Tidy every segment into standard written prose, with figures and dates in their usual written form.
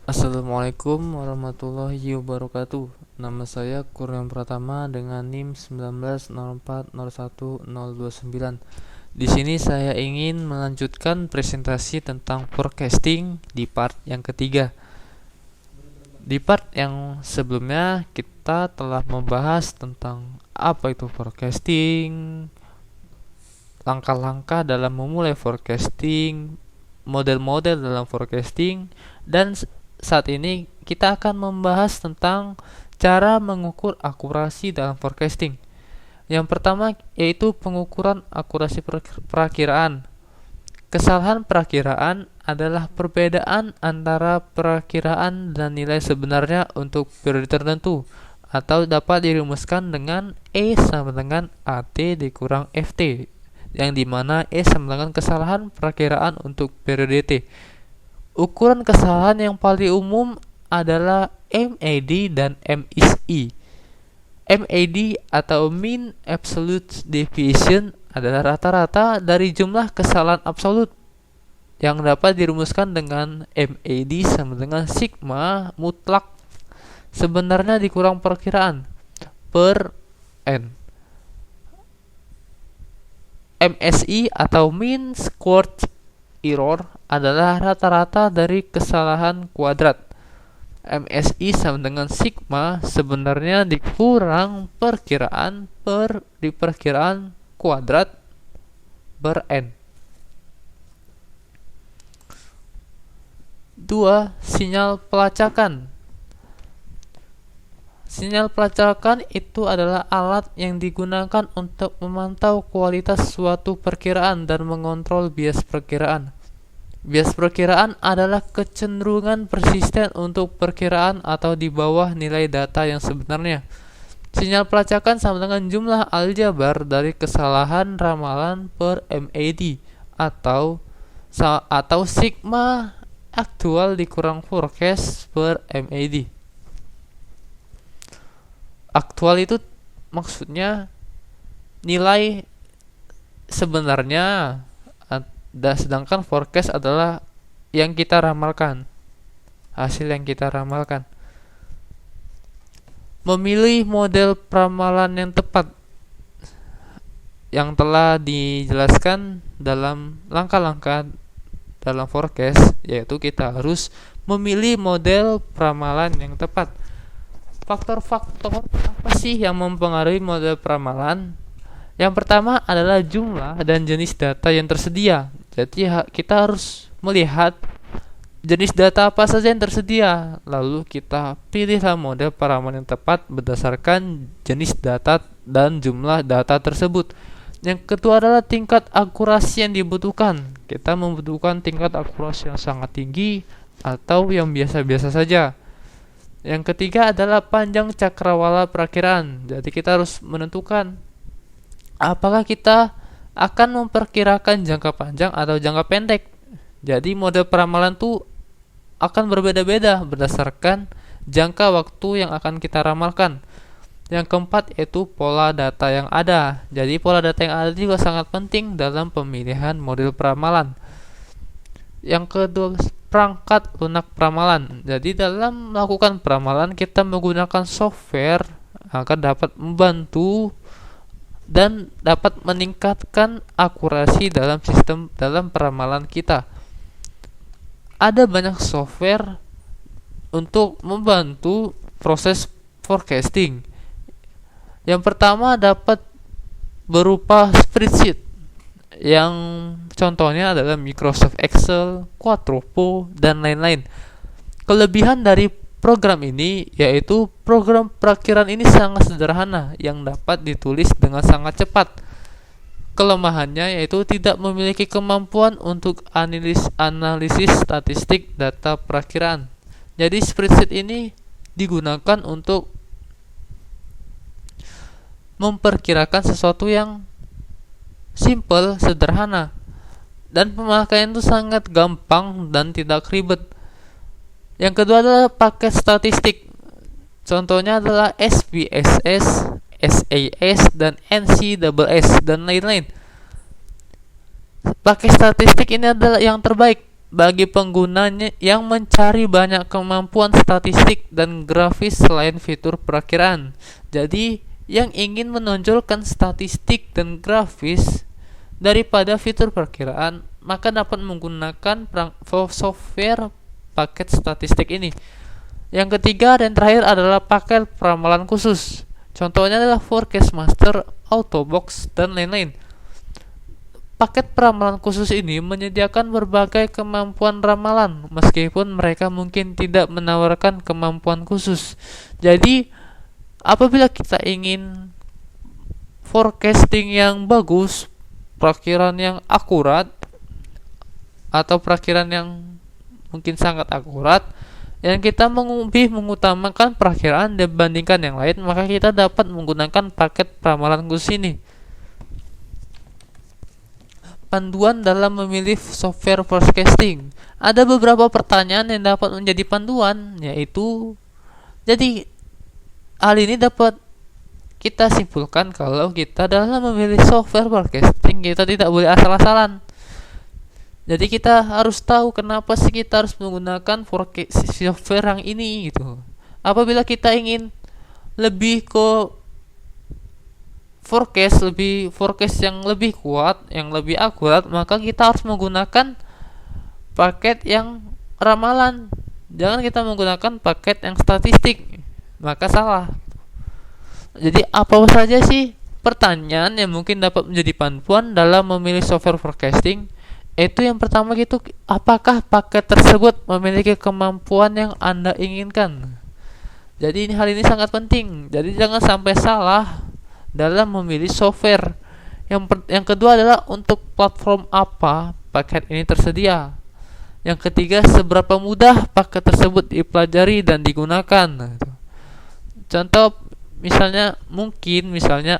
Assalamualaikum warahmatullahi wabarakatuh. Nama saya Kurniawan Pratama dengan NIM 19040129. Di sini saya ingin melanjutkan presentasi tentang forecasting di part yang ketiga. Di part yang sebelumnya kita telah membahas tentang apa itu forecasting, langkah-langkah dalam memulai forecasting, model-model dalam forecasting, dan saat ini kita akan membahas tentang cara mengukur akurasi dalam forecasting. Yang pertama yaitu pengukuran akurasi perakiraan. Kesalahan perakiraan adalah perbedaan antara perakiraan dan nilai sebenarnya untuk periode tertentu, atau dapat dirumuskan dengan E sama dengan AT dikurang FT, yang dimana E sama dengan kesalahan perakiraan untuk periode T. Ukuran kesalahan yang paling umum adalah MAD dan MISI. MAD atau Mean Absolute Deviation adalah rata-rata dari jumlah kesalahan absolut, yang dapat dirumuskan dengan MAD sama dengan sigma mutlak sebenarnya dikurang perkiraan per N. MSI atau Mean Squared Error adalah rata-rata dari kesalahan kuadrat. MSI sama dengan sigma sebenarnya dikurang perkiraan per diperkiraan kuadrat per N. 2. Sinyal pelacakan. Sinyal pelacakan itu adalah alat yang digunakan untuk memantau kualitas suatu perkiraan dan mengontrol bias perkiraan. Bias perkiraan adalah kecenderungan persisten untuk perkiraan atau di bawah nilai data yang sebenarnya. Sinyal pelacakan sama dengan jumlah aljabar dari kesalahan ramalan per MAD atau sigma aktual dikurang forecast per MAD. Aktual itu maksudnya nilai sebenarnya, sedangkan forecast adalah yang kita ramalkan, hasil yang kita ramalkan. Memilih model peramalan yang tepat yang telah dijelaskan dalam langkah-langkah dalam forecast, yaitu kita harus memilih model peramalan yang tepat. Faktor-faktor apa sih yang mempengaruhi model peramalan? Yang pertama adalah jumlah dan jenis data yang tersedia. Jadi kita harus melihat jenis data apa saja yang tersedia, lalu kita pilihlah model peramalan yang tepat berdasarkan jenis data dan jumlah data tersebut. Yang kedua adalah tingkat akurasi yang dibutuhkan. Kita membutuhkan tingkat akurasi yang sangat tinggi atau yang biasa-biasa saja. Yang ketiga adalah panjang cakrawala perakiraan. Jadi kita harus menentukan apakah kita akan memperkirakan jangka panjang atau jangka pendek. Jadi model peramalan itu akan berbeda-beda berdasarkan jangka waktu yang akan kita ramalkan. Yang keempat yaitu pola data yang ada. Jadi pola data yang ada juga sangat penting dalam pemilihan model peramalan. Yang kedua, perangkat lunak peramalan. Jadi dalam melakukan peramalan kita menggunakan software agar dapat membantu dan dapat meningkatkan akurasi dalam sistem dalam peramalan kita. Ada banyak software untuk membantu proses forecasting. Yang pertama dapat berupa spreadsheet, yang contohnya adalah Microsoft Excel, Quadropo, dan lain-lain. Kelebihan dari program ini yaitu program perakiraan ini sangat sederhana yang dapat ditulis dengan sangat cepat. Kelemahannya yaitu tidak memiliki kemampuan untuk analisis statistik data perakiraan. Jadi spreadsheet ini digunakan untuk memperkirakan sesuatu yang simple, sederhana, dan pemakaian itu sangat gampang dan tidak ribet. Yang kedua adalah paket statistik. Contohnya adalah SPSS, SAS, dan NCSS, dan lain-lain. Pakai statistik ini adalah yang terbaik bagi penggunanya yang mencari banyak kemampuan statistik dan grafis selain fitur perakiraan. Jadi, yang ingin menonjolkan statistik dan grafis daripada fitur perakiraan, maka dapat menggunakan software paket statistik ini. Yang ketiga dan terakhir adalah paket peramalan khusus. Contohnya adalah Forecast Master, Autobox, dan lain-lain. Paket peramalan khusus ini menyediakan berbagai kemampuan ramalan, meskipun mereka mungkin tidak menawarkan kemampuan khusus. Jadi, apabila kita ingin forecasting yang bagus, perakiran yang akurat, atau perakiran yang mungkin sangat akurat, yang kita lebih mengutamakan perakiraan dibandingkan yang lain, maka kita dapat menggunakan paket peramalan khusus ini. Panduan dalam memilih software forecasting. Ada beberapa pertanyaan yang dapat menjadi panduan, yaitu jadi hal ini dapat kita simpulkan kalau kita dalam memilih software forecasting kita tidak boleh asal-asalan. Jadi kita harus tahu kenapa sih kita harus menggunakan software yang ini gitu. Apabila kita ingin lebih ke forecast yang lebih kuat, yang lebih akurat, maka kita harus menggunakan paket yang ramalan. Jangan kita menggunakan paket yang statistik, maka salah. Jadi apa saja sih pertanyaan yang mungkin dapat menjadi panduan dalam memilih software forecasting? Itu yang pertama gitu, apakah paket tersebut memiliki kemampuan yang Anda inginkan? Jadi hal ini sangat penting. Jadi jangan sampai salah dalam memilih software. Yang kedua adalah untuk platform apa paket ini tersedia. Yang ketiga, seberapa mudah paket tersebut dipelajari dan digunakan. Contoh misalnya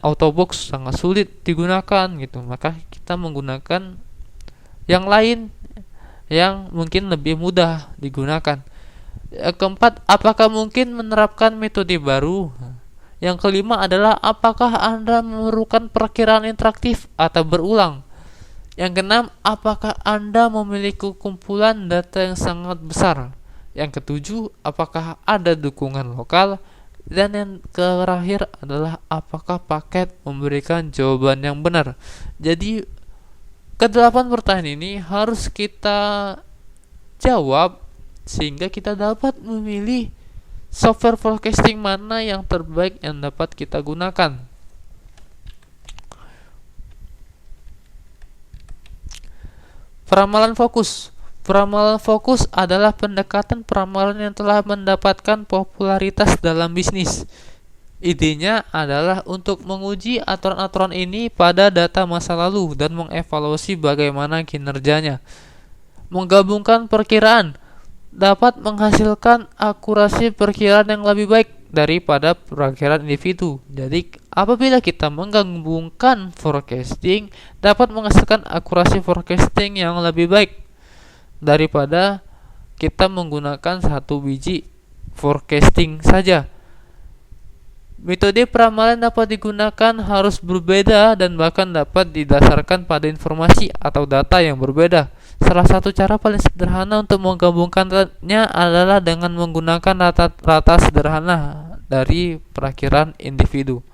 Autobox sangat sulit digunakan gitu, maka kita menggunakan yang lain yang mungkin lebih mudah digunakan. Yang keempat, apakah mungkin menerapkan metode baru? Yang kelima adalah apakah Anda memerlukan perakiraan interaktif atau berulang? Yang keenam, apakah Anda memiliki kumpulan data yang sangat besar? Yang ketujuh, apakah ada dukungan lokal? Dan yang terakhir adalah apakah paket memberikan jawaban yang benar? Jadi, kedelapan pertanyaan ini harus kita jawab sehingga kita dapat memilih software forecasting mana yang terbaik yang dapat kita gunakan. Peramalan fokus. Peramalan fokus adalah pendekatan peramalan yang telah mendapatkan popularitas dalam bisnis. Idenya adalah untuk menguji aturan-aturan ini pada data masa lalu dan mengevaluasi bagaimana kinerjanya. Menggabungkan perkiraan dapat menghasilkan akurasi perkiraan yang lebih baik daripada perakiraan individu. Jadi, apabila kita menggabungkan forecasting, dapat menghasilkan akurasi forecasting yang lebih baik daripada kita menggunakan satu biji forecasting saja. Metode peramalan dapat digunakan harus berbeda dan bahkan dapat didasarkan pada informasi atau data yang berbeda. Salah satu cara paling sederhana untuk menggabungkannya adalah dengan menggunakan rata-rata sederhana dari perakiraan individu.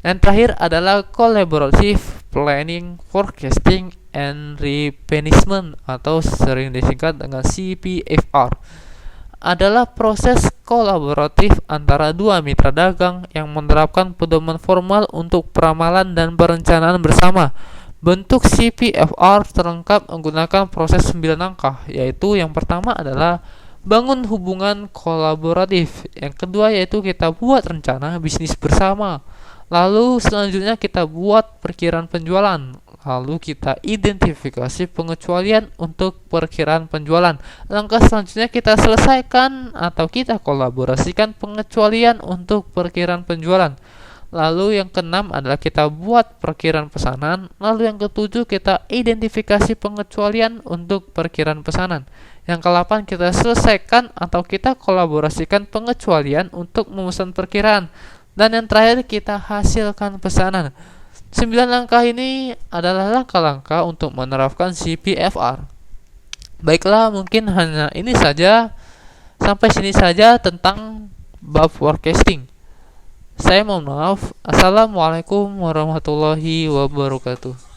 Yang terakhir adalah collaborative planning, forecasting, and replenishment atau sering disingkat dengan CPFR. Adalah proses kolaboratif antara dua mitra dagang yang menerapkan pedoman formal untuk peramalan dan perencanaan bersama. Bentuk CPFR terlengkap menggunakan proses 9 langkah, yaitu yang pertama adalah bangun hubungan kolaboratif. Yang kedua yaitu kita buat rencana bisnis bersama. Lalu selanjutnya kita buat perkiraan penjualan. Lalu kita identifikasi pengecualian untuk perkiraan penjualan. Langkah selanjutnya kita selesaikan atau kita kolaborasikan pengecualian untuk perkiraan penjualan. Lalu yang keenam adalah kita buat perkiraan pesanan. Lalu yang ketujuh kita identifikasi pengecualian untuk perkiraan pesanan. Yang ke-8 kita selesaikan atau kita kolaborasikan pengecualian untuk memesan perkiraan. Dan yang terakhir kita hasilkan pesanan. 9 langkah ini adalah langkah-langkah untuk menerapkan CPFR. Baiklah, mungkin hanya ini saja. Sampai sini saja tentang bab forecasting. Saya mohon maaf. Assalamualaikum warahmatullahi wabarakatuh.